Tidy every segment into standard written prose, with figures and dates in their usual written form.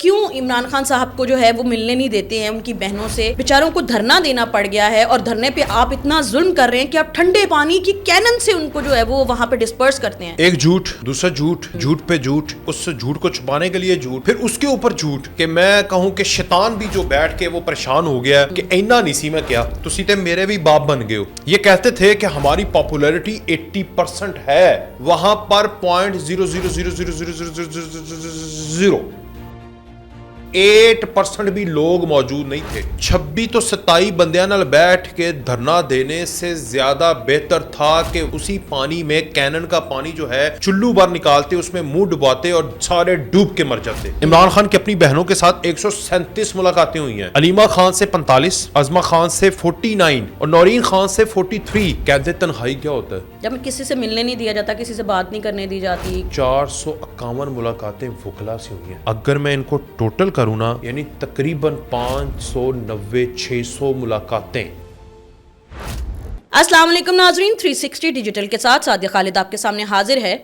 کیوں عمران خان صاحب کو جو ہے وہ ملنے نہیں دیتے ہیں ان کی بہنوں سے؟ بیچاروں کو دھرنا دینا پڑ گیا ہے اور دھرنے پہ آپ اتنا ظلم کر رہے ہیں کہ آپ ٹھنڈے پانی کی کینن سے ان کو جو ہے وہ وہاں پہ ڈسپرس کرتے ہیں. ایک جھوٹ، دوسرا جھوٹ، جھوٹ پہ جھوٹ، اس سے جھوٹ کو چھپانے کے لیے جھوٹ، پھر اس کے اوپر جھوٹ کہ میں کہوں کہ شیطان بھی جو بیٹھ کے وہ پریشان ہو گیا کہ اینا نہیں سی میں کیا تسی تے میرے بھی باپ بن گئے ہو. یہ کہتے تھے کہ ہماری پاپولیرٹی 80% ہے، وہاں پر 0.0000008% بھی لوگ موجود نہیں تھے. 26 تو 27 بندیاں نال بیٹھ کے دھرنا دینے سے زیادہ بہتر تھا کہ اسی پانی میں کینن کا پانی جو ہے چلو بار نکالتے، اس میں منہ ڈباتے اور سارے ڈوب کے مر جاتے. عمران خان کی اپنی بہنوں کے ساتھ 137 ملاقاتیں ہوئی ہیں. علیمہ خان سے 45، عظمہ خان سے 49 اور نورین خان سے 43. قید تنہائی کیا ہوتا ہے؟ جب کسی سے ملنے نہیں دیا جاتا، کسی سے بات نہیں کرنے دی جاتی. 451 ملاقاتیں وکلا سے ہوئی ہیں. اگر میں ان کو ٹوٹل کروں نا، یعنی تقریباً 590-600 ملاقاتیں. السلام علیکم ناظرین، 360 ڈیجیٹل کے ساتھ سعدیہ خالد آپ کے سامنے حاضر ہے.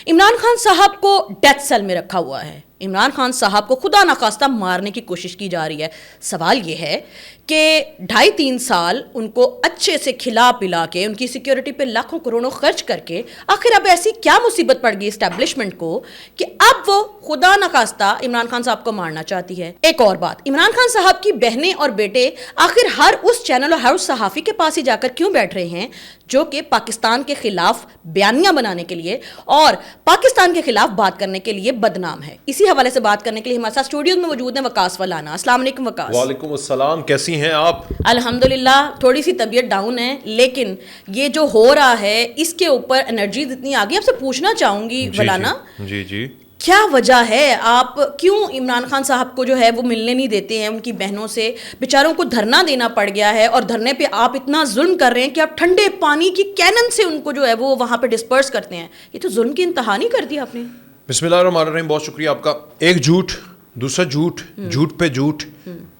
عمران خان صاحب کو ڈیتھ سیل میں رکھا ہوا ہے. عمران خان صاحب کو خدا نخواستہ مارنے کی کوشش کی جا رہی ہے. سوال یہ ہے کہ 2.5-3 سال ان کو اچھے سے کھلا پلا کے، ان کی سیکیورٹی پہ لاکھوں کروڑوں خرچ کر کے، آخر اب ایسی کیا مصیبت پڑ گئی اسٹیبلشمنٹ کو کہ اب وہ خدا نخواستہ عمران خان صاحب کو مارنا چاہتی ہے. ایک اور بات، عمران خان صاحب کی بہنیں اور بیٹے آخر ہر اس چینل اور ہر اس صحافی کے پاس ہی جا کر کیوں بیٹھ رہے ہیں جو کہ پاکستان کے خلاف بیانیاں بنانے کے لیے اور پاکستان کے خلاف بات کرنے کے لیے بدنام ہے؟ اسی حوالے سے بات کرنے کے لیے ہمارے ساتھ اسٹوڈیو میں موجود ہیں وقاص ولانا. السلام علیکم وقاص. وعلیکم السلام، کیسی ہیں آپ؟ الحمدللہ تھوڑی سی طبیعت ڈاؤن ہے، لیکن یہ جو ہو رہا ہے اس کے اوپر انرجیز اتنی آگئی. آپ سے پوچھنا چاہوں گی ولانا، جی کیا وجہ ہے؟ آپ کیوں عمران خان صاحب کو جو ہے وہ ملنے نہیں دیتے ہیں ان کی بہنوں سے؟ بیچاروں کو دھرنا دینا پڑ گیا ہے اور دھرنے پہ آپ اتنا ظلم کر رہے ہیں کہ آپ ٹھنڈے پانی کی کینن سے ان کو جو ہے وہ وہاں پہ ڈسپرس کرتے ہیں. یہ تو ظلم کی انتہا نہیں کر دی آپ نے؟ بسم اللہ الرحمن الرحیم. بہت شکریہ آپ کا. ایک جھوٹ، دوسرا جھوٹ، جھوٹ پہ جھوٹ،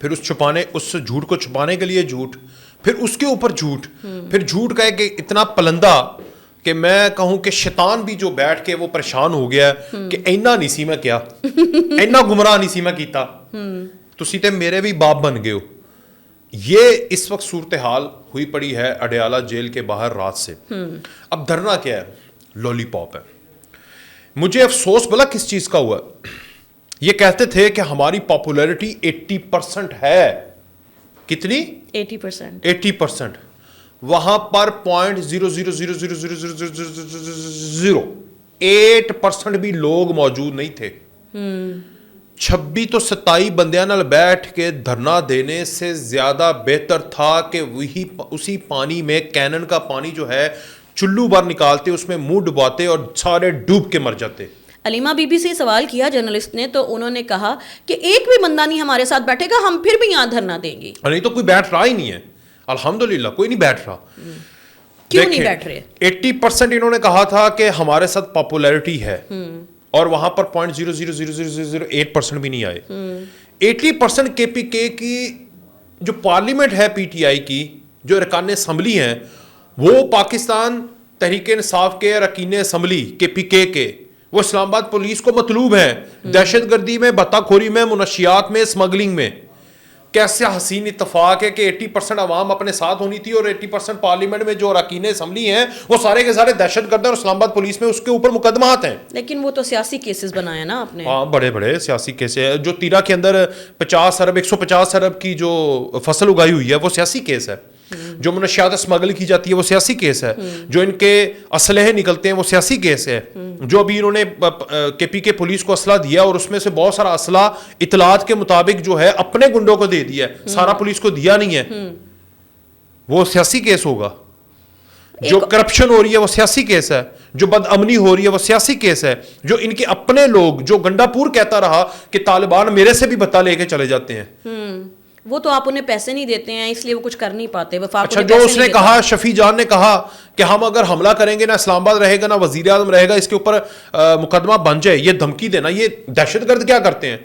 پھر اس سے جھوٹ کو چھپانے کے لیے جھوٹ، پھر اس کے اوپر جھوٹ، پھر جھوٹ کا کہ اتنا پلندہ کہ میں کہوں کہ شیطان بھی جو بیٹھ کے وہ پریشان ہو گیا کہ اینا نہیں سی میں کیا اینا گمراہ نہیں سی میں کیتا تسی تے میرے بھی باپ بن گئے ہو. یہ اس وقت صورتحال ہوئی پڑی ہے اڈیالہ جیل کے باہر رات سے. اب دھرنا کیا ہے؟ لولی پاپ ہے. مجھے افسوس بلا کس چیز کا ہوا. یہ کہتے تھے کہ ہماری پاپولیرٹی 80% ہے. کتنی؟ 80%. وہاں پر 0.0000008% بھی لوگ موجود نہیں تھے. 26 تو 27 بندیاں نال بیٹھ کے دھرنا دینے سے زیادہ بہتر تھا کہ اسی پانی میں کینن کا پانی جو ہے چلو بار نکالتے، اس میں منہ ڈباتے اور سارے ڈوب کے مر جاتے. علیمہ بی بی سے سوال کیا جرنلسٹ نے تو انہوں نے کہا کہ ایک بھی بندہ نہیں ہمارے ساتھ بیٹھے گا، ہم پھر بھی یہاں دھرنا دیں گے. نہیں تو کوئی بیٹھ رہا ہی نہیں ہے. الحمدللہ کوئی نہیں بیٹھ رہا. کیوں نہیں بیٹھ رہے؟ 80% انہوں نے کہا تھا کہ ہمارے ساتھ پاپولیرٹی ہے اور وہاں پر 0.00008% بھی نہیں آئے. 80% کے پی کے کی جو پارلیمنٹ ہے پی ٹی آئی کی، جو ارکان اسمبلی ہیں، وہ پاکستان تحریک انصاف کے ارکین اسمبلی کے پی کے وہ اسلام آباد پولیس کو مطلوب ہیں دہشت گردی میں، بھتہ خوری میں، منشیات میں، اسمگلنگ میں. کیسے حسین اتفاق ہے کہ 80% عوام اپنے ساتھ ہونی تھی اور 80% پارلیمنٹ میں جو اراکین اسمبلی ہیں وہ سارے کے سارے دہشت گرد ہیں اور اسلام آباد پولیس میں اس کے اوپر مقدمات ہیں. لیکن وہ تو سیاسی کیسز بنائے نا آپ نے. ہاں، بڑے بڑے سیاسی کیس ہے. جو تیرا کے اندر 150 ارب کی جو فصل اگائی ہوئی ہے وہ سیاسی کیس ہے. جو منشیات اسمگل کی جاتی ہے وہ سیاسی کیس ہے. جو ان کے اسلحے نکلتے ہیں وہ سیاسی کیس ہے. جو ابھی انہوں نے کے پی کے پولیس کو اسلحہ دیا اور اس میں سے بہت سارا اسلحہ اطلاعات کے مطابق جو ہے اپنے گنڈوں کو دے دیا ہے، سارا پولیس کو دیا نہیں ہے، وہ سیاسی کیس ہوگا. جو کرپشن ہو رہی ہے وہ سیاسی کیس ہے. جو بد امنی ہو رہی ہے وہ سیاسی کیس ہے. جو ان کے اپنے لوگ، جو گنڈا پور کہتا رہا کہ طالبان میرے سے بھی بتا لے کے چلے جاتے ہیں، وہ تو آپ انہیں پیسے نہیں دیتے ہیں اس لیے وہ کچھ کر نہیں پاتے. اچھا، جو اس نے کہا، شفیع جان نے کہا کہ ہم اگر حملہ کریں گے، نہ اسلام آباد رہے گا نہ وزیر اعظم رہے گا، اس کے اوپر مقدمہ بن جائے، یہ دھمکی دینا. یہ دہشت گرد کیا کرتے ہیں؟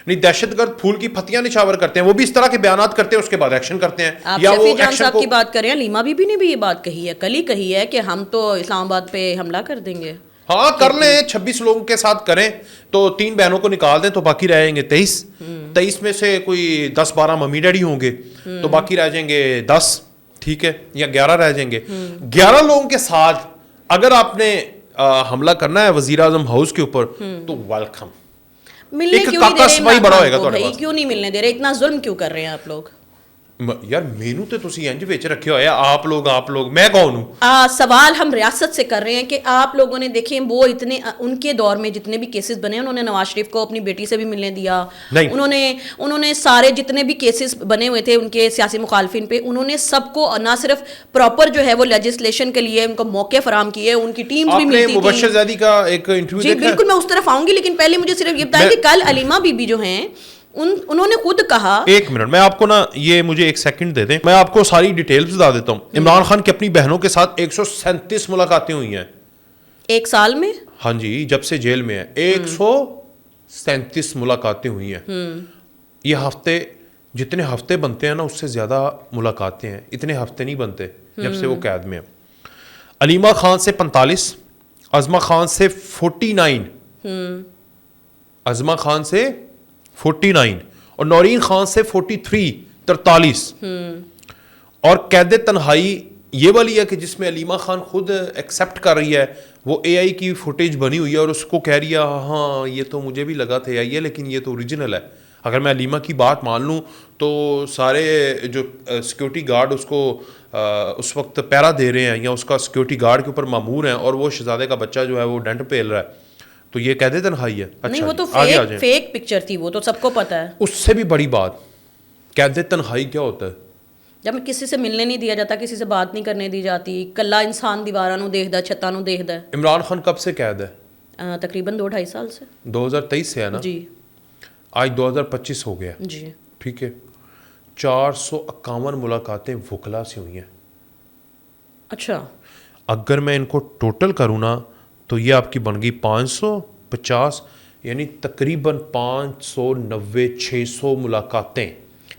نہیں، دہشت گرد پھول کی پھتیاں نچھاور کرتے ہیں. وہ بھی اس طرح کے بیانات کرتے ہیں، اس کے بعد ایکشن کرتے ہیں. آپ شفیع جان صاحب کی بات کریں، علیمہ بی بی نے بھی یہ بات کہی ہے، کل ہی کہی ہے کہ ہم تو اسلام آباد پہ حملہ کر دیں گے. ہاں، کر لیں. 26 لوگوں کے ساتھ کریں تو 3 بہنوں کو نکال دیں تو باقی رہیں گے 23. 23 میں سے کوئی 10-12 ممی ڈیڈی ہوں گے تو باقی رہ جائیں گے 10, ٹھیک ہے, یا 11 رہ جائیں گے. 11 لوگوں کے ساتھ اگر آپ نے حملہ کرنا ہے وزیر اعظم ہاؤس کے اوپر تو ویلکم. ملنے کیوں نہیں دے رہے عمران خان کو بھائی, کیوں نہیں ملنے دے رہے, اتنا ظلم کیوں کر رہے ہیں آپ لوگ؟ یار مینو تے تسی انج وچ رکھے ہوئے آپ لوگ میں کون ہوں؟ سوال ہم ریاست سے کر رہے ہیں کہ آپ لوگوں نے دیکھیں وہ اتنے ان کے دور میں جتنے بھی کیسز بنے انہوں نے نواز شریف کو اپنی بیٹی سے بھی ملنے دیا, انہوں نے سارے جتنے بھی کیسز بنے ہوئے تھے ان کے سیاسی مخالفین پہ, انہوں نے سب کو نہ صرف پراپر جو ہے وہ لیجسلیشن کے لیے ان کو موقع فراہم کیے, ان کی ٹیمز بھی ملتی تھی. مبشر زیدی کا ایک انٹرویو دیکھا؟ جی بالکل, میں اس طرف آؤں گی, لیکن پہلے مجھے صرف یہ بتائیں کہ کل علیمہ بی بی جو ہیں انہوں نے خود کہا, ایک منٹ میں آپ کو نا یہ مجھے ایک سیکنڈ دے دیں, میں آپ کو ساری ڈیٹیلز بتا دیتا ہوں. عمران خان کی اپنی بہنوں کے ساتھ 137 ملاقاتیں ہوئی ہیں 1 سال میں. ہاں جی, جب سے جیل میں ہے 137 ملاقاتیں ہوئی ہیں. یہ ہفتے جتنے ہفتے بنتے ہیں نا اس سے زیادہ ملاقاتیں ہیں, اتنے ہفتے نہیں بنتے جب سے وہ قید میں ہیں. علیمہ خان سے 45, عظمہ خان سے 49, عظمہ خان سے 49 اور نورین خان سے 43. اور قید تنہائی یہ والی ہے کہ جس میں علیمہ خان خود ایکسیپٹ کر رہی ہے, وہ اے آئی کی فوٹیج بنی ہوئی ہے اور اس کو کہہ رہی ہے ہاں یہ تو مجھے بھی لگا تھا یہ, لیکن یہ تو اوریجنل ہے. اگر میں علیمہ کی بات مان لوں تو سارے جو سیکیورٹی گارڈ اس کو اس وقت پیرا دے رہے ہیں یا اس کا سیکیورٹی گارڈ کے اوپر مامور ہیں اور وہ شہزادے کا بچہ جو ہے وہ ڈنٹ پھیل رہا ہے, تو یہ قید تنہائی ہے. نہیں وہ تو فیک پکچر تھی, وہ تو سب کو پتا ہے. اس سے بھی بڑی بات قید تنہائی کیا ہوتا ہے؟ جب کسی سے ملنے نہیں دیا جاتا, کسی سے بات نہیں کرنے دی جاتی, کلا انسان دیواراں نوں دیکھدا, چھتاں نوں دیکھدا ہے. عمران خان کب سے قید ہے؟ تقریباً 2-2.5 سال سے. 2023 سے ہے نا جی, آج 2025 ہو گیا. جی ٹھیک ہے, 451 ملاقاتیں وکلا سے ہوئی ہیں. اچھا, اگر میں ان کو ٹوٹل کروں نا تو یہ آپ کی بن گئی 550, یعنی تقریباً 590-600 ملاقاتیں.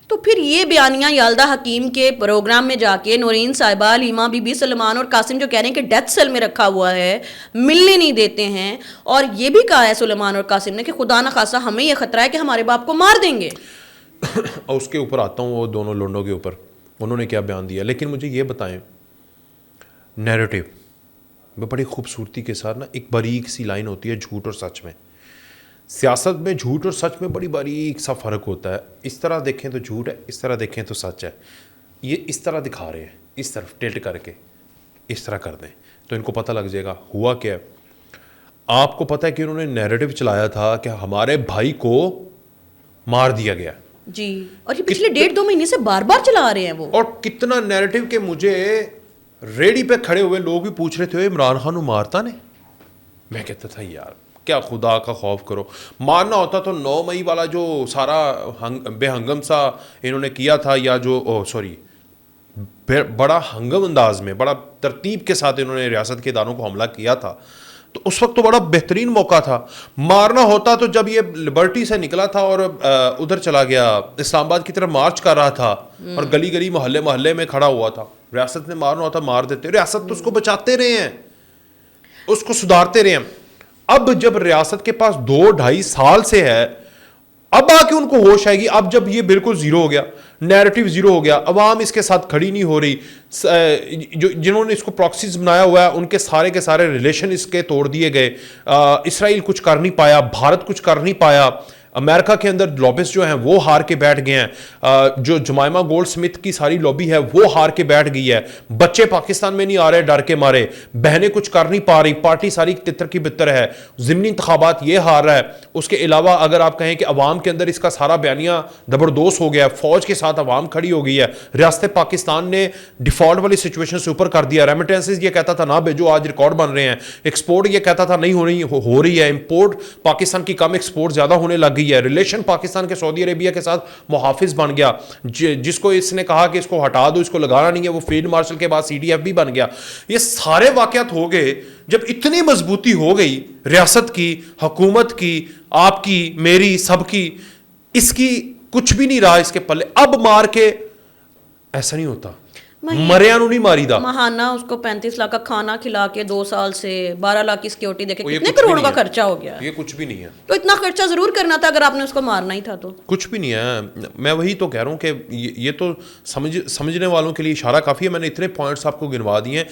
تو پھر یہ بیانیہ یالدہ حکیم کے پروگرام میں جا کے نورین صاحبہ, علیمہ بی بی, سلمان اور قاسم جو کہہ رہے ہیں کہ ڈیتھ سیل میں رکھا ہوا ہے, ملنے نہیں دیتے ہیں, اور یہ بھی کہا ہے سلمان اور قاسم نے کہ خدا نخواستہ ہمیں یہ خطرہ ہے کہ ہمارے باپ کو مار دیں گے. اور اس کے اوپر آتا ہوں, وہ دونوں لونڈوں کے اوپر انہوں نے کیا بیان دیا. لیکن مجھے یہ بتائیں, نیریٹو میں بڑی خوبصورتی کے ساتھ نا ایک باریک سی لائن ہوتی ہے جھوٹ اور سچ میں. سیاست میں جھوٹ اور سچ میں بڑی باریک سا فرق ہوتا ہے. اس طرح دیکھیں تو جھوٹ ہے, اس طرح دیکھیں تو سچ ہے. یہ اس طرح دکھا رہے ہیں, اس طرف ٹلٹ کر کے اس طرح کر دیں تو ان کو پتہ لگ جائے گا ہوا کیا ہے. آپ کو پتہ ہے کہ انہوں نے نیریٹو چلایا تھا کہ ہمارے بھائی کو مار دیا گیا. جی, اور یہ پچھلے 1.5-2 مہینے سے بار بار چلا رہے ہیں وہ. اور کتنا نیریٹو کہ مجھے ریڈی پہ کھڑے ہوئے لوگ بھی پوچھ رہے تھے عمران خان کو مارتا نہیں. میں کہتا تھا یار کیا خدا کا خوف کرو, مارنا ہوتا تو 9 مئی والا جو سارا بے ہنگم سا انہوں نے کیا تھا, یا جو بڑا ہنگم انداز میں بڑا ترتیب کے ساتھ انہوں نے ریاست کے اداروں کو حملہ کیا تھا, تو اس وقت تو بڑا بہترین موقع تھا. مارنا ہوتا تو جب یہ لبرٹی سے نکلا تھا اور ادھر چلا گیا اسلام آباد کی طرف مارچ کر رہا تھا اور گلی گلی محلے محلے میں کھڑا ہوا تھا, ریاست نے مارنا ہوتا مار دیتے. ریاست تو اس کو بچاتے رہے ہیں, اس کو سدھارتے رہے ہیں. اب جب ریاست کے پاس 2-2.5 سال سے ہے, اب آ کے ان کو ہوش آئے گی. اب جب یہ بالکل زیرو ہو گیا, نیریٹو زیرو ہو گیا, عوام اس کے ساتھ کھڑی نہیں ہو رہی, جنہوں نے اس کو پراکسیز بنایا ہوا ہے ان کے سارے ریلیشن اس کے توڑ دیے گئے. اسرائیل کچھ کر نہیں پایا, بھارت کچھ کر نہیں پایا, امریکہ کے اندر لابسٹ جو ہیں وہ ہار کے بیٹھ گئے ہیں, جو جمائمہ گولڈ سمتھ کی ساری لابی ہے وہ ہار کے بیٹھ گئی ہے, بچے پاکستان میں نہیں آ رہے ڈر کے مارے, بہنیں کچھ کر نہیں پا رہی, پارٹی ساری تتر کی بتر ہے, ضمنی انتخابات یہ ہار رہا ہے. اس کے علاوہ اگر آپ کہیں کہ عوام کے اندر اس کا سارا بیانیہ زبردوست ہو گیا ہے, فوج کے ساتھ عوام کھڑی ہو گئی ہے, ریاست پاکستان نے ڈیفالٹ والی سچویشن سے اوپر کر دیا, ریمیٹنسز یہ کہتا تھا نہ بھیجو آج ریکارڈ بن رہے ہیں, ایکسپورٹ یہ کہتا تھا نہیں ہو رہی ہے, امپورٹ پاکستان کی کم, ایکسپورٹ زیادہ ہونے لگ گئی ہے, ریلیشن پاکستان کے سعودی عربیہ کے ساتھ محافظ بن گیا, جس کو اس نے کہا کہ اس کو ہٹا دو, اس کو لگانا نہیں ہے, وہ فیلڈ مارشل کے بعد CDF بھی بن گیا. یہ سارے واقعات ہو گئے جب اتنی مضبوطی ہو گئی ریاست کی, حکومت کی, آپ کی, میری, سب کی, اس کی کچھ بھی نہیں رہا اس کے پلے. اب مار کے ایسا نہیں ہوتا. مریا نو نہیں ماری دا ماہانہ اس کو 35 لاکھ کا کھانا کھلا کے 2 سال سے 12 لاکھ کی سیکورٹی دے کے یہ کتنے کچھ بھی کروڑوں کا نہیں ہے. خرچہ ہو گیا. یہ کچھ بھی نہیں ہے. تو اتنا خرچہ ضرور کرنا تھا اگر آپ نے اس کو مارنا ہی تھا تو. کچھ بھی نہیں ہے. میں وہی تو کہہ رہا ہوں کہ یہ تو سمجھنے والوں کے لیے اشارہ کافی ہے. میں نے اتنے پوائنٹس آپ کو گنوا دیے ہیں.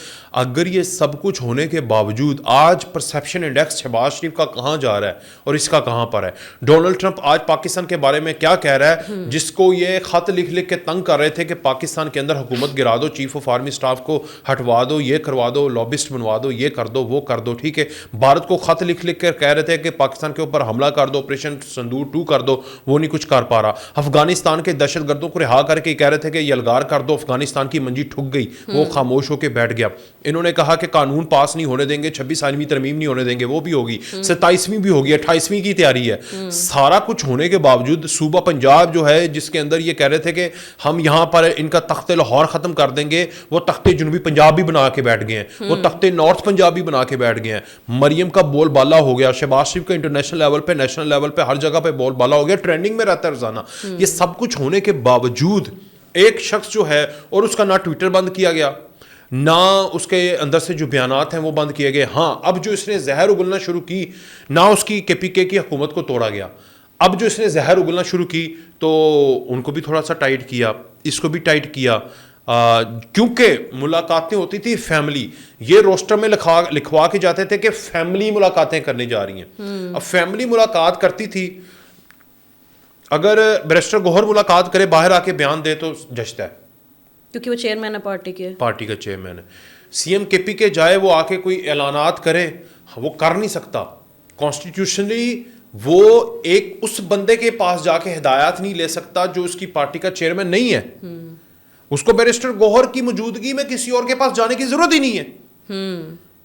اگر یہ سب کچھ ہونے کے باوجود آج پرسیپشن انڈیکس شہباز شریف کا کہاں جا رہا ہے اور اس کا کہاں پر ہے. ڈونلڈ ٹرمپ آج پاکستان کے بارے میں کیا کہہ رہا ہے, جس کو یہ خط لکھ لکھ کے تنگ کر رہے تھے کہ پاکستان کے اندر حکومت گرا دو, چیف آف آرمی اسٹاف کو ہٹوا دو, یہ کروا دو, لابسٹ بنوا دو, یہ کر دو, وہ کر دو. ٹھیک ہے, بھارت کو خط لکھ لکھ کر کہہ رہے تھے کہ پاکستان کے اوپر حملہ کر دو, آپریشن سندور 2 کر دو, وہ نہیں کچھ کر پا رہا. افغانستان کے دہشت گردوں کو رہا کر کے کہہ رہے تھے کہ یلغار کر دو, افغانستان کی منجی ٹھک گئی, وہ خاموش ہو کے بیٹھ گیا. انہوں نے کہا کہ قانون پاس نہیں ہونے دیں گے, 26ویں ترمیم نہیں ہونے دیں گے, وہ بھی ہوگی, 27ویں بھی ہوگی, 28ویں کی تیاری ہے. سارا کچھ ہونے کے باوجود صوبہ پنجاب جو ہے جس کے اندر یہ کہہ رہے تھے کہ ہم یہاں پر ان کا تخت لاہور ختم کر دیں گے, وہ تخت جنوبی پنجاب بھی بنا کے بیٹھ گئے ہیں, وہ تخت نارتھ پنجاب بھی بنا کے بیٹھ گئے ہیں. مریم کا بول بالا ہو گیا, شہباز شریف کا انٹرنیشنل لیول پہ, نیشنل لیول پہ, ہر جگہ پہ بول بالا ہو گیا, ٹرینڈنگ میں رہتا ہے روزانہ. یہ سب کچھ ہونے کے باوجود ایک شخص جو ہے, اور اس کا نہ ٹویٹر بند کیا گیا, نہ اس کے اندر سے جو بیانات ہیں وہ بند کیے گئے. ہاں, اب جو اس نے زہر اگلنا شروع کی, نہ اس کی KPK کی حکومت کو توڑا گیا. اب جو اس نے زہر اگلنا شروع کی تو ان کو بھی تھوڑا سا ٹائٹ کیا, اس کو بھی ٹائٹ کیا, کیونکہ ملاقاتیں ہوتی تھی فیملی. یہ روسٹر میں لکھوا کے جاتے تھے کہ فیملی ملاقاتیں کرنے جا رہی ہیں. اب فیملی ملاقات کرتی تھی, اگر بیرسٹر گوہر ملاقات کرے, باہر آ کے بیان دے تو جچتا ہے, کیونکہ وہ چیئرمین ہے پارٹی کا چیئرمین ہے. CM KPK جائے, وہ آ کے کوئی اعلانات کرے, وہ کر نہیں سکتا. کانسٹیٹیوشنلی وہ ایک اس بندے کے پاس جا کے ہدایات نہیں لے سکتا جو اس کی پارٹی کا چیئرمین نہیں ہے. اس کو بیرسٹر گوہر کی موجودگی میں کسی اور کے پاس جانے کی ضرورت ہی نہیں ہے.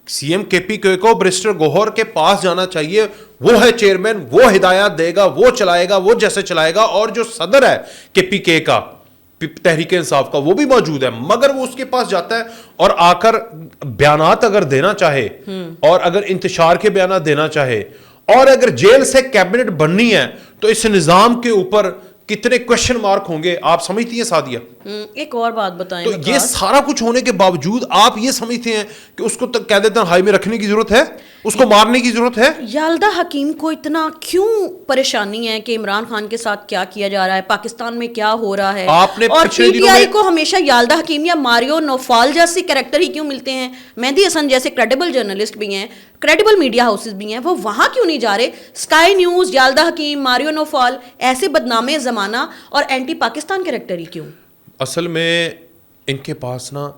CM KPK کو بیرسٹر گوہر کے پاس جانا چاہیے, وہ ہے چیئرمین, وہ ہدایات دے گا, وہ چلائے گا, وہ جیسے چلائے گا. اور جو صدر ہے KPK کا, تحریک انصاف کا, وہ بھی موجود ہے, مگر وہ اس کے پاس جاتا ہے اور آ کر بیانات اگر دینا چاہے, اور اگر انتشار کے بیانات دینا چاہے, اور اگر جیل سے کیبنٹ بننی ہے, تو اس نظام کے اوپر کتنے کوشچن مارک ہوں گے, آپ سمجھتی ہیں سعدیہ؟ ایک اور بات بتائیں. تو یہ سارا کچھ ہونے کے باوجود آپ یہ سمجھتے ہیں کہ اس کو کہہ دیتے ہیں ہائی میں رکھنے کی ضرورت ہے, اس کو مارنے کی ضرورت ہے. یالدہ حکیم کو اتنا کیوں پریشانی ہے کہ عمران خان کے ساتھ کیا کیا جا رہا ہے, پاکستان میں کیا ہو رہا ہے, اور PTI کو ہمیشہ یالدہ حکیم یا ماریو نوفال جیسے کریکٹر ہی کیوں ملتے ہیں؟ مہدی حسن جیسے کریڈیبل جرنلسٹ بھی ہیں, کریڈیبل میڈیا ہاؤسز بھی ہیں, وہ وہاں کیوں نہیں جا رہے؟ اسکائی نیوز, یالدہ حکیم, ماریو نوفال, ایسے بدنام زمانہ اور اینٹی پاکستان کریکٹر ہی کیوں؟ اصل میں ان کے پاس نا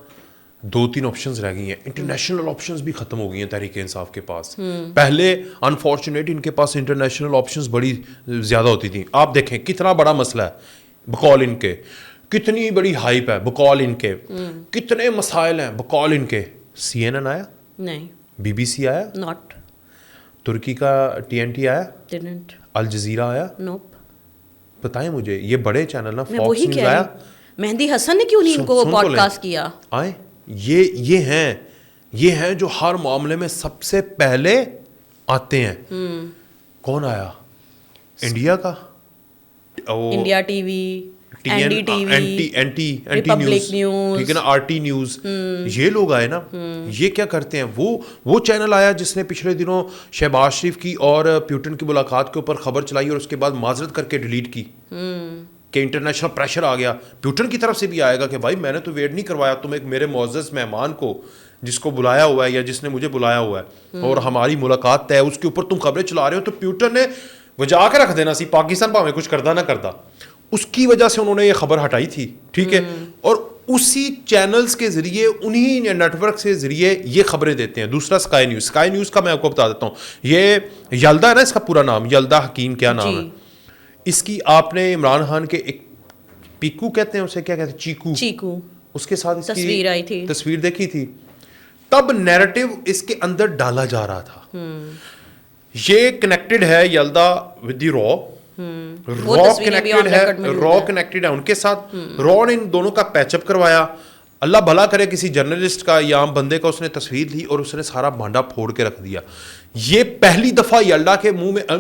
2-3 آپشنز رہ گئی ہیں. انٹرنیشنل آپشنز بھی ختم ہو گئی ہیں تحریک انصاف کے پاس. پہلے انفارچونیٹ ان کے پاس انٹرنیشنل آپشنز بڑی زیادہ ہوتی تھیں. آپ دیکھیں کتنا بڑا مسئلہ ہے بقول ان کے, کتنی بڑی ہائپ ہے بقول ان کے, کتنے مسائل ہیں بقول ان کے. CNN آیا نہیں, BBC آیا ناٹ, ترکی کا TNT آیا, ڈیڈنٹ, الجزیرہ آیا. نوپ. بتائیں مجھے, یہ بڑے چینل نا, میں فاکس وہی نیوز کہہ آیا, مہدی حسن نے کیوں نہیں ان کو پوڈ کاسٹ کیا؟ آئے یہ ہیں جو ہر معاملے میں سب سے پہلے آتے ہیں. کون آیا؟ انڈیا کا, انڈیا ٹی وی, اینٹی نیوز, ٹھیک ہے نا, RT نیوز, یہ لوگ آئے نا. یہ کیا کرتے ہیں, وہ چینل آیا جس نے پچھلے دنوں شہباز شریف کی اور پیوٹن کی ملاقات کے اوپر خبر چلائی اور اس کے بعد معذرت کر کے ڈیلیٹ کی کہ انٹرنیشنل پریشر آ گیا. پیوٹن کی طرف سے بھی آئے گا کہ بھائی میں نے تو ویٹ نہیں کروایا, تم ایک میرے معزز مہمان کو جس کو بلایا ہوا ہے یا جس نے مجھے بلایا ہوا ہے اور ہماری ملاقات طے, اس کے اوپر تم خبریں چلا رہے ہو. تو پیوٹن نے وجا کے رکھ دینا سی, پاکستان پاویں کچھ کردا نہ کردا, اس کی وجہ سے انہوں نے یہ خبر ہٹائی تھی. ٹھیک ہے, اور اسی چینلز کے ذریعے, انہی نیٹ ورک سے ذریعے یہ خبریں دیتے ہیں. دوسرا اسکائی نیوز کا میں آپ کو بتا دیتا ہوں, یہ یلدا ہے نا, اس کا پورا نام یلدا حکیم, کیا نام ہے اس کی؟ آپ نے عمران خان کے ایک پیکو کہتے ہیں اسے, کیا کہتے ہیں, چیکو, اس کے ساتھ تصویر آئی تھی, تصویر دیکھی تھی. تب نیریٹو اس کے اندر ڈالا جا رہا تھا, یہ کنیکٹڈ ہے یلدا ود دی رو کنیکٹڈ ہے ان کے ساتھ. رو نے ان دونوں کا پیچ اپ کروایا. اللہ بھلا کرے کسی جرنلسٹ کا یا عام بندے کا اس نے تصویر لی اور اس نے سارا بھانڈا پھوڑ کے رکھ دیا. یہ پہلی دفعہ یلڈا کے منہ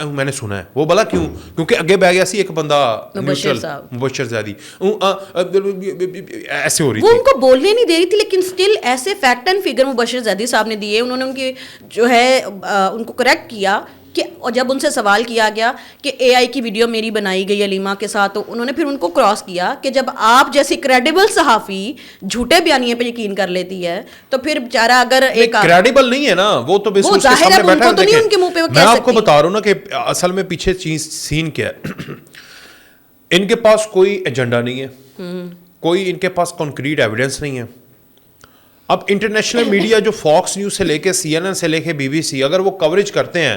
میں نے سنا ہے. وہ بلا کیوں؟ کیونکہ اگے بہ گیا سی ایک بندہ مبشر زیدی ایسے ہو رہی تھی, وہ ان کو بولنے نہیں دے رہی تھی, لیکن اسٹل ایسے فیکٹ اینڈ فگر مبشر زیدی صاحب نے دیے. انہوں نے ان کی جو ہے ان کو کریکٹ کیا کہ جب ان سے سوال کیا گیا کہ اے آئی کی ویڈیو میری بنائی گئی علیمہ کے ساتھ, تو انہوں نے پھر ان کو کراس کیا کہ جب آپ جیسی کریڈیبل صحافی جھوٹے بیانیے پہ یقین کر لیتی ہے تو پھر بیچارہ اگر ایک کریڈیبل نہیں ہے نا وہ تو بس اس کے سامنے بیٹھا ہے. دیکھیں میں آپ کو بتا رہا ہوں نا کہ اصل میں پیچھے چیز سین کیا ہے. ان کے پاس کوئی ایجنڈا نہیں ہے, کوئی ان کے پاس کنکریٹ ایویڈنس نہیں ہے. اب انٹرنیشنل میڈیا جو فاکس نیوز سے لے کے سی این این سے لے کے بی بی سی, اگر وہ کوریج کرتے ہیں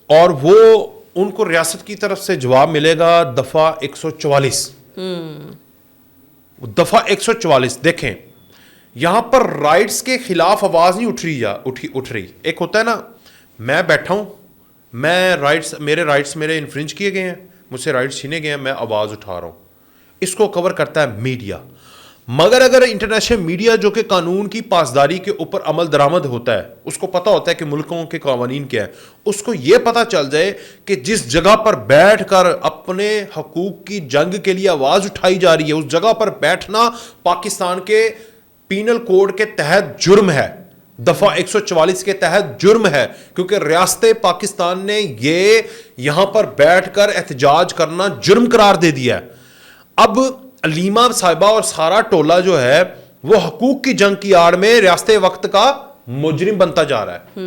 اور وہ ان کو ریاست کی طرف سے جواب ملے گا دفعہ 144, دفعہ 144. دیکھیں یہاں پر رائٹس کے خلاف آواز نہیں اٹھ رہی. ایک ہوتا ہے نا میں بیٹھا ہوں, میں رائٹس میرے انفرنج کیے گئے ہیں, مجھ سے رائٹس چھینے گئے ہیں, میں آواز اٹھا رہا ہوں. اس کو کور کرتا ہے میڈیا. مگر اگر انٹرنیشنل میڈیا جو کہ قانون کی پاسداری کے اوپر عمل درآمد ہوتا ہے, اس کو پتہ ہوتا ہے کہ ملکوں کے قوانین کیا ہے, اس کو یہ پتہ چل جائے کہ جس جگہ پر بیٹھ کر اپنے حقوق کی جنگ کے لیے آواز اٹھائی جا رہی ہے, اس جگہ پر بیٹھنا پاکستان کے پینل کوڈ کے تحت جرم ہے, دفعہ 144 کے تحت جرم ہے, کیونکہ ریاست پاکستان نے یہ یہاں پر بیٹھ کر احتجاج کرنا جرم قرار دے دیا ہے. اب علیمہ صاحبہ اور سارا ٹولہ جو ہے وہ حقوق کی جنگ کی آڑ میں ریاست وقت کا مجرم بنتا جا رہا ہے,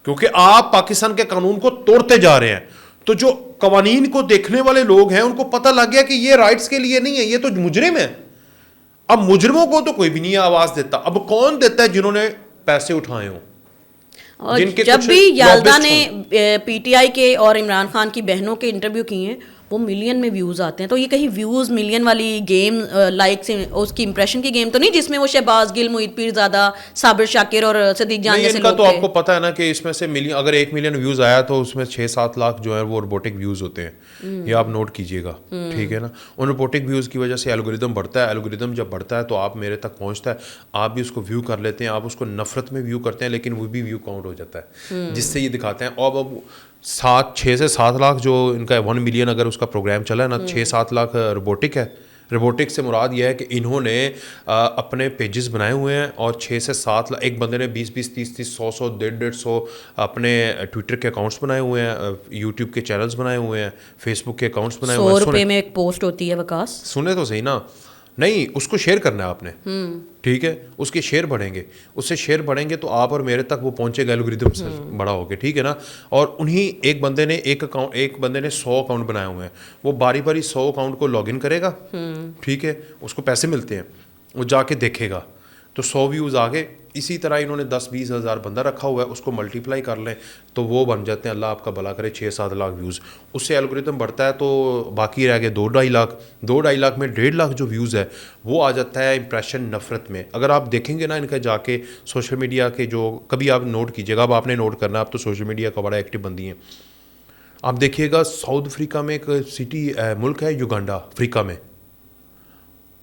کیونکہ آپ پاکستان کے قانون کو توڑتے جا رہے ہیں. تو جو قوانین کو دیکھنے والے لوگ ہیں ان کو پتہ لگ گیا کہ یہ رائٹس کے لیے نہیں ہے, یہ تو مجرم ہے. اب مجرموں کو تو کوئی بھی نہیں آواز دیتا. اب کون دیتا ہے؟ جنہوں نے پیسے اٹھائے ہوں. اور جب بھی یالدا نے پی ٹی آئی کے اور عمران خان کی بہنوں کے انٹرویو کیے ہیں وہ ملین میں ویوز آتے ہیں. تو یہ کہیں ویوز ملین والی گیم لائک سے اس کی امپریشن کی گیم تو نہیں جس میں وہ شہباز گل, محیط پیرزادہ, صابر شاکر اور صدیق جان جیسے لوگ تھے. تو آپ کو پتہ ہے نا کہ اس میں سے ملین, اگر 1 ملین ویوز آیا تو اس میں 6-7 لاکھ جو ہے وہ روبوٹک ویوز ہوتے ہیں. یہ آپ نوٹ کیجئے گا, ٹھیک ہے نا. ان روبوٹک ویوز کی وجہ سے الگوریدم بڑھتا ہے. الگوریدم جب بڑھتا ہے تو آپ میرے تک پہنچتا ہے, آپ بھی اس کو ویو کر لیتے ہیں, آپ اس کو نفرت میں ویو کرتے ہیں, لیکن وہ بھی ویو کاؤنٹ ہو جاتا ہے, جس سے یہ دکھاتے ہیں. اور اب 6 سے 7 لاکھ جو ان کا 1 ملین اگر اس کا پروگرام چلا ہے نا, 6-7 لاکھ روبوٹک ہے. روبوٹک سے مراد یہ ہے کہ انہوں نے اپنے پیجز بنائے ہوئے ہیں اور 6 سے 7 لاکھ, ایک بندے نے 20-20, 30-30, 100-100, 150-150 اپنے ٹویٹر کے اکاؤنٹس بنائے ہوئے ہیں, یوٹیوب کے چینلز بنائے ہوئے ہیں, فیس بک کے اکاؤنٹس بنائے ہوئے ہیں. 100 روپے میں ایک پوسٹ ہوتی ہے وکاس, سنے تو صحیح نا. نہیں, اس کو شیئر کرنا ہے آپ نے, ٹھیک ہے. اس کے شیئر بڑھیں گے, اس سے شیئر بڑھیں گے تو آپ اور میرے تک وہ پہنچے گا الگوریدم سے بڑا ہو کے, ٹھیک ہے نا. اور انہیں ایک بندے نے 100 اکاؤنٹ بنائے ہوئے ہیں, وہ باری 100 اکاؤنٹ کو لاگ ان کرے گا, ٹھیک ہے. اس کو پیسے ملتے ہیں, وہ جا کے دیکھے گا تو 100 ویوز آ گئے. اسی طرح انہوں نے 10-20 ہزار بندہ رکھا ہوا ہے, اس کو ملٹیپلائی کر لیں تو وہ بن جاتے ہیں, اللہ آپ کا بھلا کرے, 6-7 لاکھ ویوز. اس سے الگوریتم بڑھتا ہے تو باقی رہ گئے 2-2.5 لاکھ. 2-2.5 لاکھ میں 1.5 لاکھ جو ویوز ہے وہ آ جاتا ہے امپریشن نفرت میں. اگر آپ دیکھیں گے نا ان کا جا کے سوشل میڈیا کے, جو کبھی آپ نوٹ کیجیے گا, اب آپ نے نوٹ کرنا, آپ تو سوشل میڈیا کا بڑا ایکٹیو بندی ہیں. آپ دیکھیے گا ساؤتھ افریقہ میں ایک سٹی ملک ہے یوگانڈا افریقہ میں,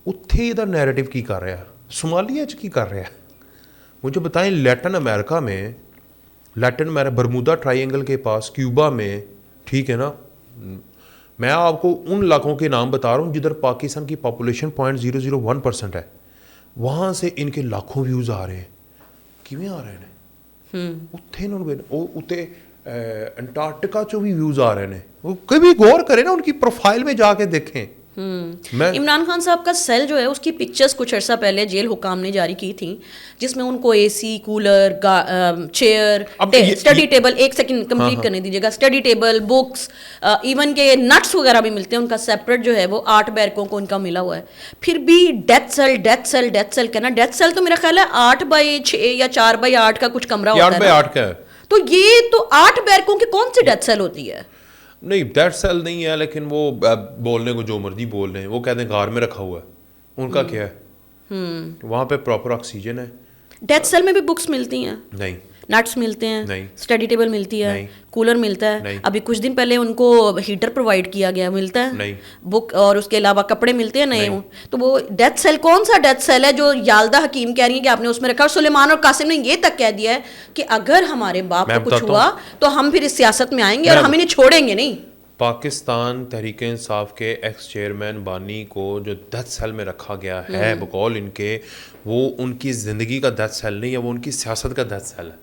اتھے ادھر نیریٹو کی کر رہا ہے, صومالیہ کی کر رہا ہے. مجھے بتائیں لیٹن امریکہ میں, برمودا ٹرائی اینگل کے پاس کیوبا میں, ٹھیک ہے نا, میں آپ کو ان علاقوں کے نام بتا رہا ہوں جدھر پاکستان کی پاپولیشن 0.001% ہے, وہاں سے ان کے لاکھوں ویوز آ رہے ہیں. کیویں آ رہے ہیں؟ اتنے انٹارکٹیکا چو بھی ویوز آ رہے ہیں. وہ کبھی غور کریں نا, ان کی پروفائل میں جا کے دیکھیں. عمران خان صاحب کا سیل جو ہے اس کی پکچرز کچھ عرصہ پہلے جیل حکام نے جاری کی تھیں, جس میں ان کو اے سی, کولر, چیئر, اسٹڈی ٹیبل, ایک سیکنڈ کمپلیٹ کرنے دیجیے گا, اسٹڈی ٹیبل, بکس, ایون کے نٹس وغیرہ بھی ملتے ہیں. ان کا سیپریٹ جو ہے وہ 8 بیرکوں کو ان کا ملا ہوا ہے. پھر بھی ڈیتھ سیل کہنا, ڈیتھ سیل تو میرا خیال ہے 8/6 یا 4/8 کا کچھ کمرہ ہوتا ہے, 8/8 کا ہے. تو یہ تو 8 بیرکوں کی کون سی ڈیتھ سیل ہوتی ہے؟ نہیں, ڈیتھ سیل نہیں ہے, لیکن وہ بولنے کو جو مرضی بول رہے ہیں, وہ کہتے ہیں غار میں رکھا ہوا ہے. ان کا کیا ہے, وہاں پہ پراپر آکسیجن ہے. ڈیتھ سیل میں بھی بکس ملتی ہیں؟ نہیں, نٹس ملتے ہیں, نہیں. اسٹڈی ٹیبل ملتی ہے, نہیں. کولر ملتا ہے, نہیں. ابھی کچھ دن پہلے ان کو ہیٹر پرووائڈ کیا گیا, ملتا ہے, نہیں. بک, اور اس کے علاوہ کپڑے ملتے ہیں نئے. تو وہ ڈیتھ سیل کون سا ڈیتھ سیل ہے جو یالدہ حکیم کہہ رہی ہیں کہ آپ نے اس میں رکھا؟ اور سلیمان اور قاسم نے یہ تک کہہ دیا ہے کہ اگر ہمارے باپ کو کچھ ہوا تو ہم پھر اس سیاست میں آئیں گے اور ہم انہیں چھوڑیں گے نہیں. پاکستان تحریک انصاف کے ایکس چیئرمین بانی کو جو ڈیتھ سیل میں رکھا گیا ہے بقول ان کے, وہ ان کی زندگی کا ڈیتھ سیل نہیں ہے, وہ ان کی سیاست کا ڈیتھ سیل ہے,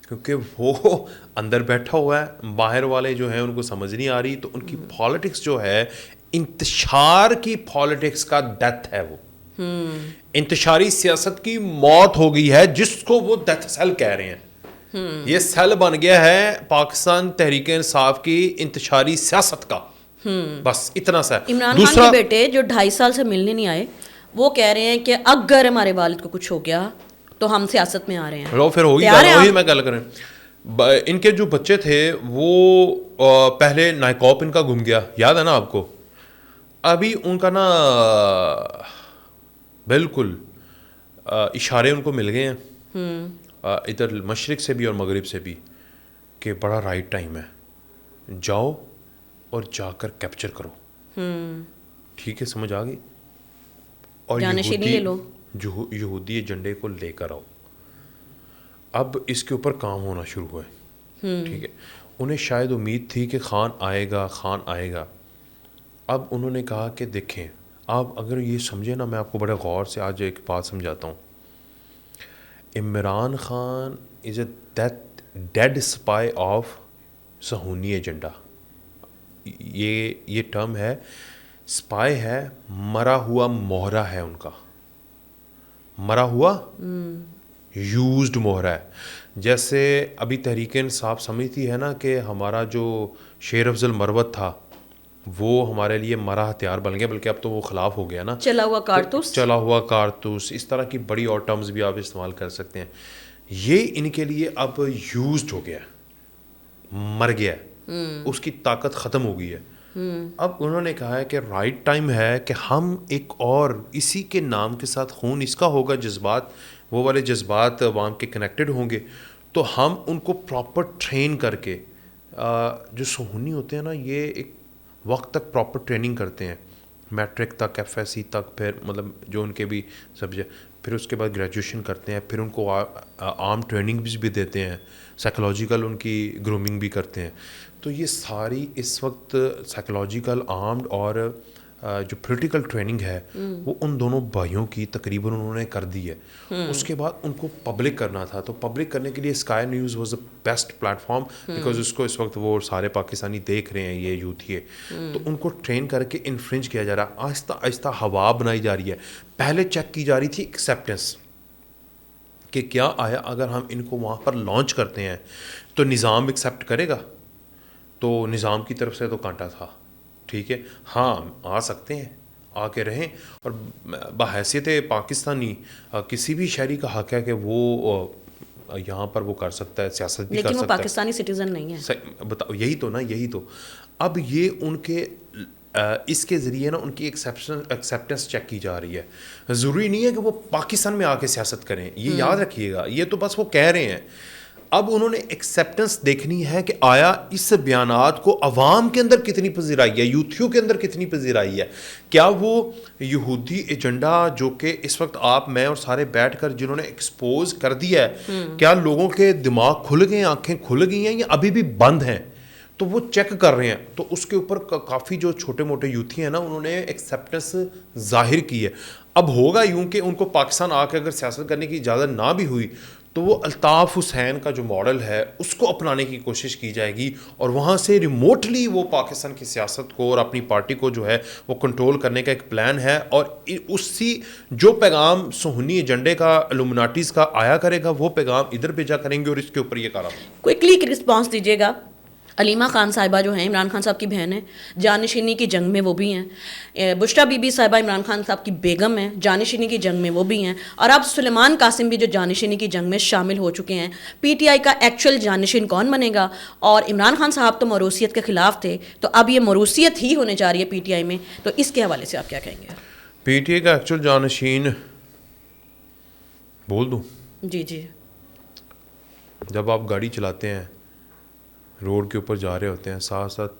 کیونکہ وہ اندر بیٹھا ہوا ہے, باہر والے جو ہیں ان کو سمجھ نہیں آ رہی. تو ان کی پالیٹکس جو ہے انتشار کی پالیٹکس کا ڈیتھ ہے, وہ انتشاری سیاست کی موت ہو گئی ہے جس کو وہ ڈیتھ سیل کہہ رہے ہیں. یہ سیل بن گیا ہے پاکستان تحریک انصاف کی انتشاری سیاست کا, بس اتنا سا. عمران خان کے بیٹے جو 2.5 سال سے ملنے نہیں آئے وہ کہہ رہے ہیں کہ اگر ہمارے والد کو کچھ ہو گیا تو ہم سیاست میں آ رہے ہیں. پھر وہی میں گل کریں, ان کے جو بچے تھے وہ پہلے نائکوپ ان کا گم گیا, یاد ہے نا آپ کو؟ ابھی ان کا نا بالکل اشارے ان کو مل گئے ہیں ادھر مشرق سے بھی اور مغرب سے بھی کہ بڑا رائٹ ٹائم ہے, جاؤ اور جا کر کیپچر کرو. ٹھیک ہے, سمجھ آ گئی؟ اور یہودی ایجنڈے کو لے کر آؤ. اب اس کے اوپر کام ہونا شروع ہوا ہے. ٹھیک ہے, انہیں شاید امید تھی کہ خان آئے گا. اب انہوں نے کہا کہ دیکھیں آپ اگر یہ سمجھیں نا, میں آپ کو بڑے غور سے آج ایک بات سمجھاتا ہوں. عمران خان از اے ڈیڈ اسپائی آف صہیونی ایجنڈا. یہ ٹرم ہے, اسپائی ہے, مرا ہوا مہرہ ہے ان کا, مرا ہوا یوزڈ مہرہ ہے. جیسے ابھی تحریک انصاف سمجھتی ہے نا کہ ہمارا جو شیر افضل مروت تھا وہ ہمارے لیے مرا ہتھیار بن گیا, بلکہ اب تو وہ خلاف ہو گیا نا, چلا ہوا کارتوس, اس طرح کی بڑی اور ٹرمز بھی آپ استعمال کر سکتے ہیں. یہ ان کے لیے اب یوزڈ ہو گیا, مر گیا, اس کی طاقت ختم ہو گئی ہے. اب انہوں نے کہا ہے کہ رائٹ ٹائم ہے کہ ہم ایک اور اسی کے نام کے ساتھ خون اس کا ہوگا, جذبات وہ والے جذبات عوام کے کنیکٹڈ ہوں گے, تو ہم ان کو پراپر ٹرین کر کے, جو صہیونی ہوتے ہیں نا یہ ایک وقت تک پراپر ٹریننگ کرتے ہیں, میٹرک تک, ایف ایس سی تک, پھر مطلب جو ان کے بھی سبجیکٹ, پھر اس کے بعد گریجویشن کرتے ہیں, پھر ان کو عام ٹریننگ بھی دیتے ہیں, سائیکلوجیکل ان کی گرومنگ بھی کرتے ہیں. تو یہ ساری اس وقت سائیکلوجیکل آرمڈ اور جو پولیٹیکل ٹریننگ ہے وہ ان دونوں بھائیوں کی تقریباً انہوں نے کر دی ہے. اس کے بعد ان کو پبلک کرنا تھا, تو پبلک کرنے کے لیے Sky News was the best platform, because اس کو اس وقت وہ سارے پاکستانی دیکھ رہے ہیں, یہ یوتھ ہے, تو ان کو ٹرین کر کے انفرنج کیا جا رہا ہے, آہستہ آہستہ ہوا بنائی جا رہی ہے. پہلے چیک کی جا رہی تھی ایکسیپٹنس کہ کیا آیا اگر ہم ان کو وہاں پر لانچ کرتے ہیں تو نظام ایکسیپٹ کرے گا, تو نظام کی طرف سے تو کانٹا تھا. ٹھیک ہے, ہاں آ سکتے ہیں, آ کے رہیں, اور بحیثیت پاکستانی کسی بھی شہری کا حق ہے کہ وہ یہاں پر وہ کر سکتا ہے, سیاست بھی کر سکتا ہے, لیکن وہ پاکستانی سٹیزن نہیں ہے. بتاؤ, یہی تو نا, یہی تو. اب یہ ان کے اس کے ذریعے نا ان کی ایکسیپٹنس چیک کی جا رہی ہے. ضروری نہیں ہے کہ وہ پاکستان میں آ کے سیاست کریں, یہ یاد رکھیے گا, یہ تو بس وہ کہہ رہے ہیں. اب انہوں نے ایکسیپٹنس دیکھنی ہے کہ آیا اس بیانات کو عوام کے اندر کتنی پذیرائی ہے, یوتھیوں کے اندر کتنی پذیرائی ہے. کیا وہ یہودی ایجنڈا جو کہ اس وقت آپ, میں اور سارے بیٹھ کر جنہوں نے ایکسپوز کر دیا ہے, کیا لوگوں کے دماغ کھل گئے ہیں, آنکھیں کھل گئی ہیں, یا ابھی بھی بند ہیں؟ تو وہ چیک کر رہے ہیں. تو اس کے اوپر کافی جو چھوٹے موٹے یوتھی ہیں نا, انہوں نے ایکسیپٹنس ظاہر کی ہے. اب ہوگا یوں کہ ان کو پاکستان آ کے اگر سیاست کرنے کی اجازت نہ بھی ہوئی تو وہ الطاف حسین کا جو ماڈل ہے اس کو اپنانے کی کوشش کی جائے گی, اور وہاں سے ریموٹلی وہ پاکستان کی سیاست کو اور اپنی پارٹی کو جو ہے وہ کنٹرول کرنے کا ایک پلان ہے. اور اسی جو پیغام صہیونی ایجنڈے کا الومناٹیز کا آیا کرے گا وہ پیغام ادھر بھیجا کریں گے, اور اس کے اوپر یہ کارا. کوئکلی ایک رسپانس دیجیے گا. علیمہ خان صاحبہ جو ہیں عمران خان صاحب کی بہن ہیں, جانشینی کی جنگ میں وہ بھی ہیں. بشرا بی بی صاحبہ عمران خان صاحب کی بیگم ہیں, جانشینی کی جنگ میں وہ بھی ہیں. اور اب سلیمان قاسم بھی جو جانشینی کی جنگ میں شامل ہو چکے ہیں. پی ٹی آئی کا ایکچوئل جانشین کون بنے گا؟ اور عمران خان صاحب تو موروثیت کے خلاف تھے, تو اب یہ موروثیت ہی ہونے جا رہی ہے پی ٹی آئی میں. تو اس کے حوالے سے آپ کیا کہیں گے؟ پی ٹی آئی کا ایکچوئل جانشین بول دوں؟ جی جی. جب آپ گاڑی چلاتے ہیں روڈ کے اوپر جا رہے ہوتے ہیں ساتھ ساتھ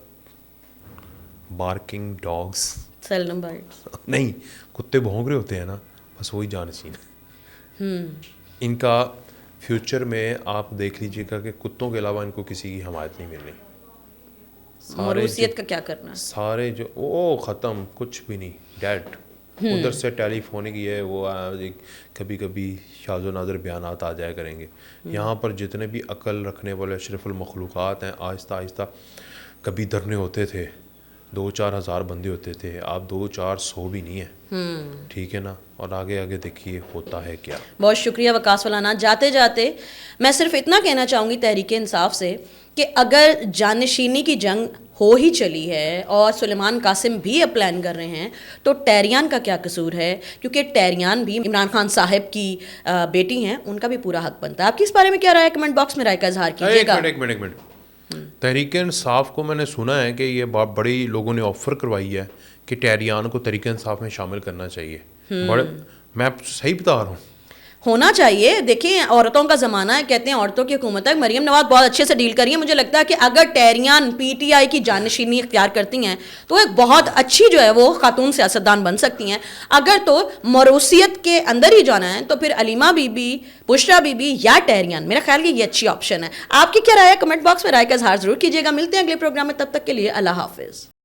بارکنگ ڈاگس سیلڈم بائٹس. نہیں کتے بھونک رہے ہوتے ہیں نا, بس وہی جانشین ہے. ان کا فیوچر میں آپ دیکھ لیجیے گا کہ کتوں کے علاوہ ان کو کسی کی حمایت نہیں مل رہی. موروثیت کا کیا کرنا ہے؟ سارے جو ختم, کچھ بھی نہیں, ڈیڈ. ادھر سے ٹیلی فونک یہ ہے وہ کبھی کبھی شاذ و نادر بیانات آ جایا کریں گے. یہاں پر جتنے بھی عقل رکھنے والے اشرف المخلوقات ہیں آہستہ آہستہ, کبھی دھرنے ہوتے تھے 2-4 ہزار بندے ہوتے تھے, آپ 200-400 بھی نہیں ہیں, ٹھیک ہے نا. اور آگے آگے دیکھیے ہوتا ہے کیا. بہت شکریہ وقاص فلانا. جاتے جاتے میں صرف اتنا کہنا چاہوں گی تحریک انصاف سے کہ اگر جانشینی کی جنگ ہو ہی چلی ہے اور سلیمان قاسم بھی اب پلان کر رہے ہیں تو ٹیریان کا کیا قصور ہے, کیونکہ ٹیریان بھی عمران خان صاحب کی بیٹی ہیں, ان کا بھی پورا حق بنتا ہے. آپ کی اس بارے میں کیا رائے ہے؟ کمنٹ باکس میں رائے کا اظہار کیجیے گا. ایک منٹ. تحریک انصاف کو میں نے سنا ہے کہ یہ بڑی لوگوں نے آفر کروائی ہے کہ ٹیریان کو تحریک انصاف میں شامل کرنا چاہیے. بڑے, میں صحیح بتا رہا ہوں, ہونا چاہیے. دیکھیں عورتوں کا زمانہ ہے, کہتے ہیں عورتوں کی حکومت ہے. مریم نواز بہت اچھے سے ڈیل کری ہے. مجھے لگتا ہے کہ اگر ٹیریان پی ٹی آئی کی جانشینی اختیار کرتی ہیں تو ایک بہت اچھی جو ہے وہ خاتون سیاستدان بن سکتی ہیں. اگر تو موروثیت کے اندر ہی جانا ہے تو پھر Alima be be, Bushra be be یا ٹیریان, میرا خیال یہ اچھی آپشن ہے. آپ کی کیا رائے ہے؟ کمنٹ باکس میں رائے کا اظہار ضرور کیجیے گا. ملتے ہیں اگلے پروگرام میں, تب تک کے لیے اللہ حافظ.